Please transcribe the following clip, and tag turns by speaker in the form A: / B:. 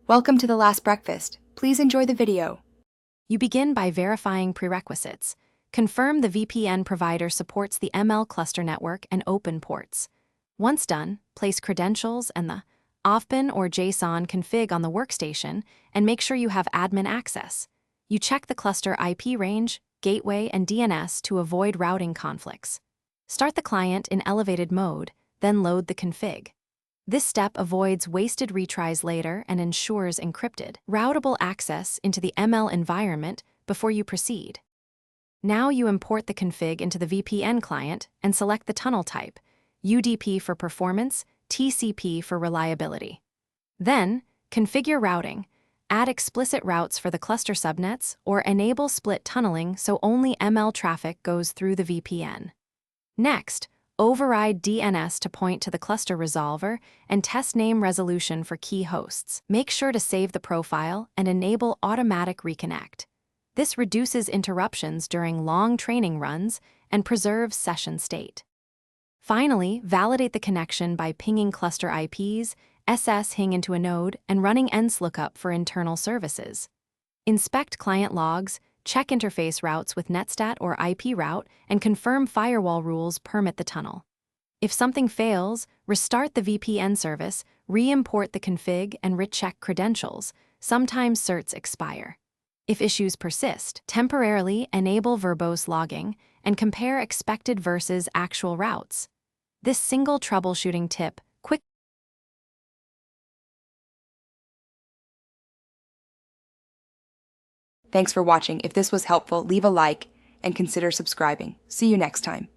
A: Welcome to the last breakfast. Please enjoy the video.
B: You begin by verifying prerequisites. Confirm the VPN provider supports the ML cluster network and open ports. Once done, place credentials and the OFBAN or JSON config on the workstation and make sure you have admin access. You check the cluster IP range, gateway, and DNS to avoid routing conflicts. Start the client in elevated mode, then load the config. This step avoids wasted retries later and ensures encrypted, routable access into the ML environment before you proceed. Now you import the config into the VPN client and select the tunnel type, UDP for performance, TCP for reliability. Then, configure routing, add explicit routes for the cluster subnets, or enable split tunneling so only ML traffic goes through the VPN. Next, override DNS to point to the cluster resolver and test name resolution for key hosts. Make sure to save the profile and enable automatic reconnect. This reduces interruptions during long training runs and preserves session state. Finally, validate the connection by pinging cluster IPs, SSHing into a node, and running ENS-lookup for internal services. Inspect client logs, check interface routes with netstat or IP route, and confirm firewall rules permit the tunnel. If something fails, restart the VPN service, re-import the config, and recheck credentials. Sometimes certs expire. If issues persist, temporarily enable verbose logging and compare expected versus actual routes. This single troubleshooting tip quickly.
A: Thanks for watching. If this was helpful, leave a like and consider subscribing. See you next time.